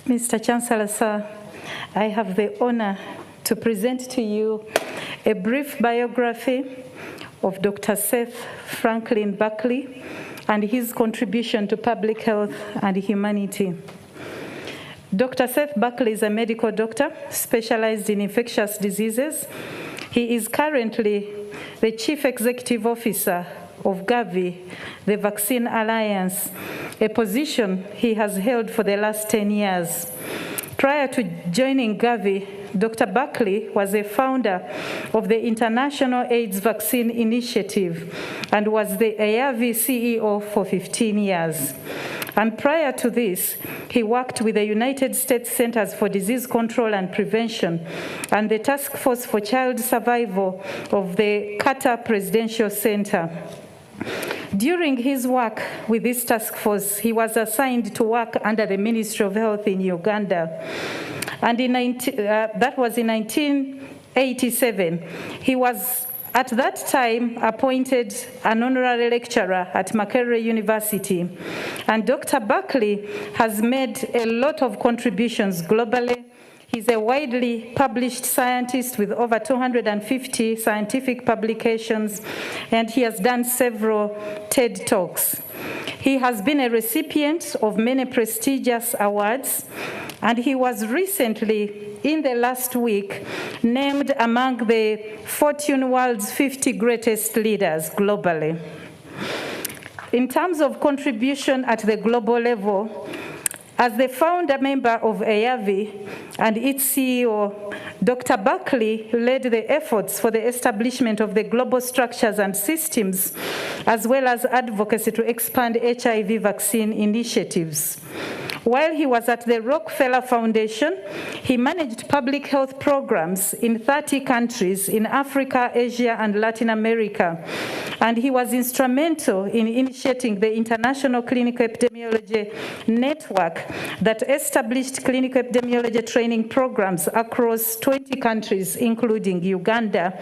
Mr. Chancellor, sir, I have the honor to present to you a brief biography of Dr. Seth Franklin Berkley and his contribution to public health and humanity. Dr. Seth Berkley is a medical doctor specialized in infectious diseases. He is currently the Chief Executive Officer of Gavi, the Vaccine Alliance, a position he has held for the last 10 years. Prior to joining Gavi, Dr. Berkley was a founder of the International AIDS Vaccine Initiative and was the AAV CEO for 15 years. And prior to this, he worked with the United States Centers for Disease Control and Prevention and the Task Force for Child Survival of the Carter Presidential Center. During his work with this task force, he was assigned to work under the Ministry of Health in Uganda. And that was in 1987. He was, at that time, appointed an honorary lecturer at Makerere University. And Dr. Berkley has made a lot of contributions globally. He's a widely published scientist with over 250 scientific publications, and he has done several TED Talks. He has been a recipient of many prestigious awards, and he was recently, in the last week, named among the Fortune World's 50 greatest leaders globally. In terms of contribution at the global level, as the founder member of AAV and its CEO, Dr. Berkley led the efforts for the establishment of the global structures and systems, as well as advocacy to expand HIV vaccine initiatives. While he was at the Rockefeller Foundation, he managed public health programs in 30 countries in Africa, Asia, and Latin America. And he was instrumental in initiating the International Clinical Epidemiology Network that established clinical epidemiology training programs across 20 countries, including Uganda.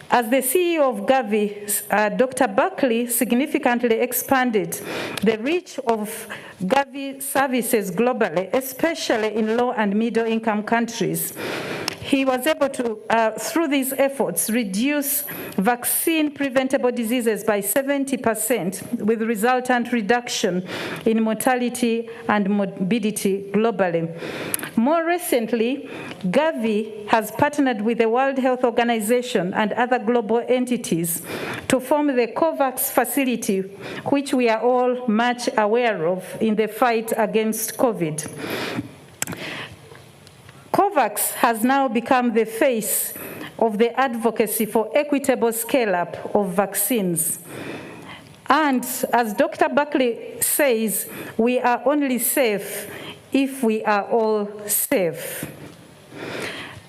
As the CEO of Gavi, Dr. Berkley significantly expanded the reach of Gavi services globally, especially in low and middle income countries. He was able to, through these efforts, reduce vaccine-preventable diseases by 70%, with resultant reduction in mortality and morbidity globally. More recently, Gavi has partnered with the World Health Organization and other global entities to form the COVAX facility, which we are all much aware of in the fight against COVID. COVAX has now become the face of the advocacy for equitable scale-up of vaccines. And as Dr. Berkley says, we are only safe if we are all safe.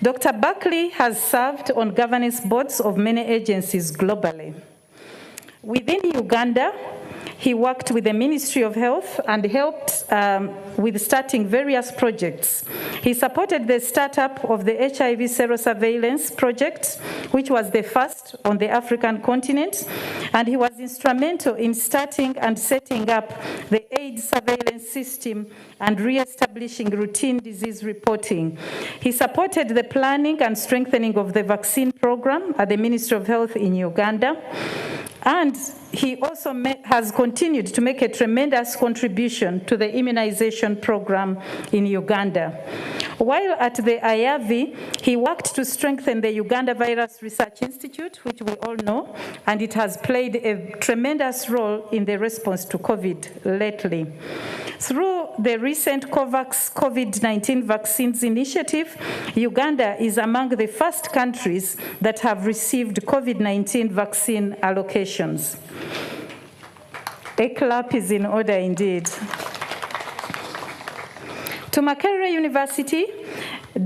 Dr. Berkley has served on governance boards of many agencies globally. Within Uganda, he worked with the Ministry of Health and helped with starting various projects. He supported the startup of the HIV serosurveillance project, which was the first on the African continent, and he was instrumental in starting and setting up the AIDS surveillance system and re-establishing routine disease reporting. He supported the planning and strengthening of the vaccine program at the Ministry of Health in Uganda. And he also has continued to make a tremendous contribution to the immunization program in Uganda. While at the IAVI, he worked to strengthen the Uganda Virus Research Institute, which we all know, and it has played a tremendous role in the response to COVID lately. Through the recent COVAX COVID-19 vaccines initiative, Uganda is among the first countries that have received COVID-19 vaccine allocations. A clap is in order indeed. To Makerere University,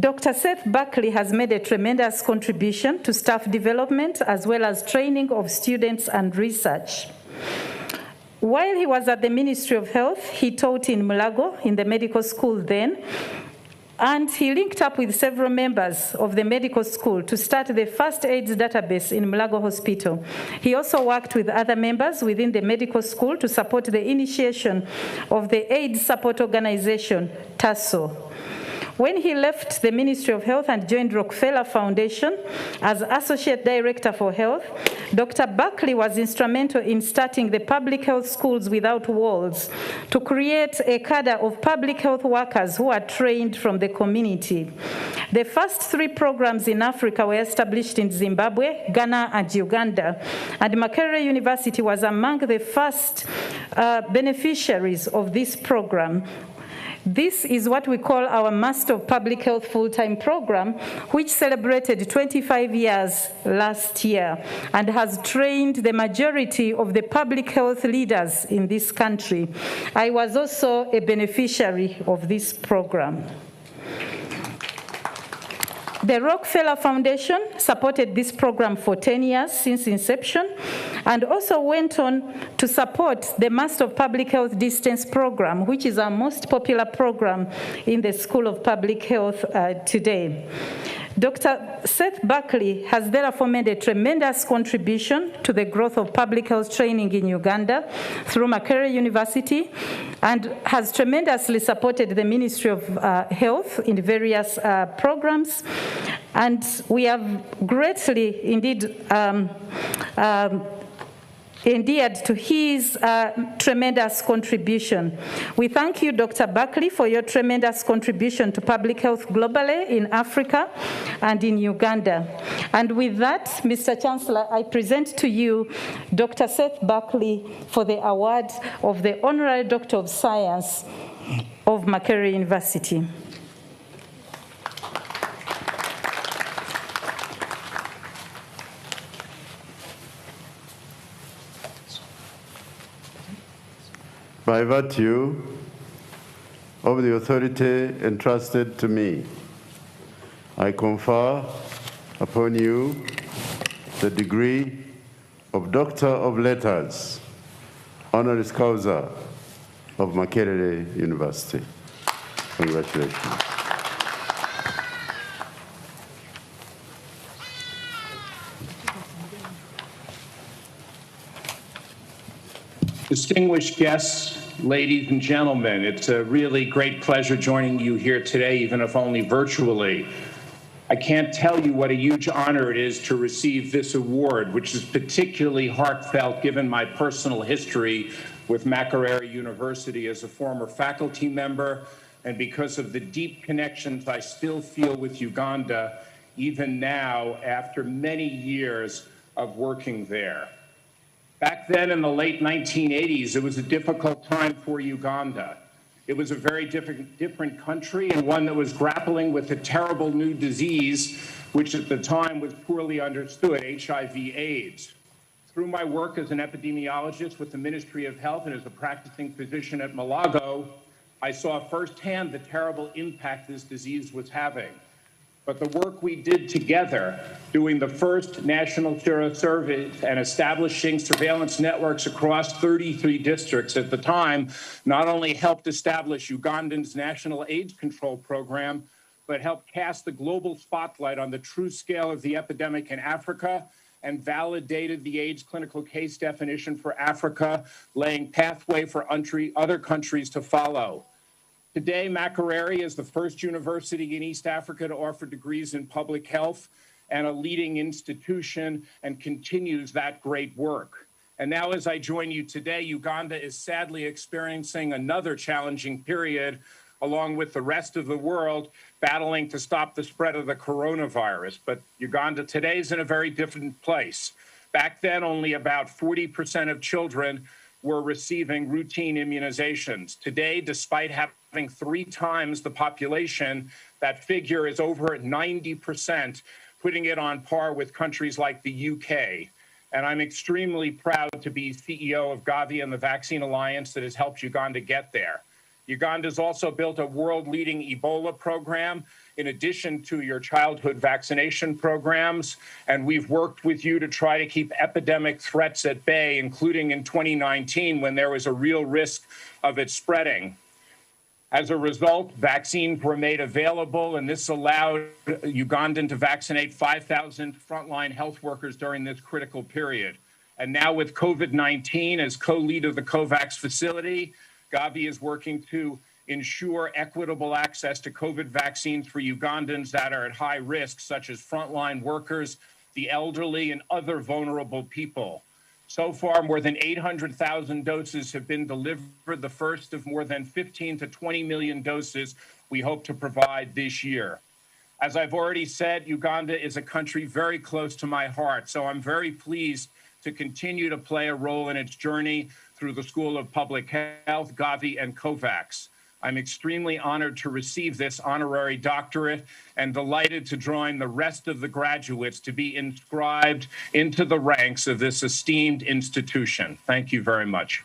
Dr. Seth Berkley has made a tremendous contribution to staff development as well as training of students and research. While he was at the Ministry of Health, he taught in Mulago in the medical school then, And he linked up with several members of the medical school to start the first AIDS database in Mulago Hospital. He also worked with other members within the medical school to support the initiation of the AIDS support organization, TASO. When he left the Ministry of Health and joined Rockefeller Foundation as Associate Director for Health, Dr. Berkley was instrumental in starting the Public Health Schools Without Walls to create a cadre of public health workers who are trained from the community. The first 3 programs in Africa were established in Zimbabwe, Ghana, and Uganda, and Makerere University was among the first beneficiaries of this program. This is what we call our Master of Public Health full-time program, which celebrated 25 years last year and has trained the majority of the public health leaders in this country. I was also a beneficiary of this program. The Rockefeller Foundation supported this program for 10 years since inception and also went on to support the Master of Public Health Distance program, which is our most popular program in the School of Public Health today. Dr. Seth Berkley has therefore made a tremendous contribution to the growth of public health training in Uganda through Makerere University and has tremendously supported the Ministry of Health in various programs. And we have greatly indeed endeared to his tremendous contribution. We thank you, Dr. Berkley, for your tremendous contribution to public health globally in Africa and in Uganda. And with that, Mr. Chancellor, I present to you Dr. Seth Berkley for the award of the Honorary Doctor of Science of Makerere University. By virtue of the authority entrusted to me, I confer upon you the degree of Doctor of Letters, Honoris Causa of Makerere University. Congratulations. Distinguished guests, ladies and gentlemen, it's a really great pleasure joining you here today, even if only virtually. I can't tell you what a huge honor it is to receive this award, which is particularly heartfelt given my personal history with Makerere University as a former faculty member, and because of the deep connections I still feel with Uganda, even now, after many years of working there. Back then in the late 1980s, it was a difficult time for Uganda. It was a very different country and one that was grappling with a terrible new disease, which at the time was poorly understood, HIV/AIDS. Through my work as an epidemiologist with the Ministry of Health and as a practicing physician at Mulago, I saw firsthand the terrible impact this disease was having. But the work we did together, doing the first national serosurveys and establishing surveillance networks across 33 districts at the time, not only helped establish Uganda's national AIDS control program, but helped cast the global spotlight on the true scale of the epidemic in Africa and validated the AIDS clinical case definition for Africa, laying pathway for other countries to follow. Today, Makerere is the first university in East Africa to offer degrees in public health and a leading institution and continues that great work. And now as I join you today, Uganda is sadly experiencing another challenging period along with the rest of the world battling to stop the spread of the coronavirus. But Uganda today is in a very different place. Back then, only about 40% of children were receiving routine immunizations. Today, despite having 3 times the population, that figure is over 90%, putting it on par with countries like the UK. And I'm extremely proud to be CEO of Gavi and the Vaccine Alliance that has helped Uganda get there. Uganda's also built a world-leading Ebola program in addition to your childhood vaccination programs, and we've worked with you to try to keep epidemic threats at bay, including in 2019 when there was a real risk of it spreading. As a result, vaccines were made available, and this allowed Ugandan to vaccinate 5,000 frontline health workers during this critical period. And now with COVID-19 as co-lead of the COVAX facility, Gavi is working to ensure equitable access to COVID vaccines for Ugandans that are at high risk, such as frontline workers, the elderly, and other vulnerable people. So far, more than 800,000 doses have been delivered, the first of more than 15 to 20 million doses we hope to provide this year. As I've already said, Uganda is a country very close to my heart, so I'm very pleased to continue to play a role in its journey through the School of Public Health, Gavi, and COVAX. I'm extremely honored to receive this honorary doctorate and delighted to join the rest of the graduates to be inscribed into the ranks of this esteemed institution. Thank you very much.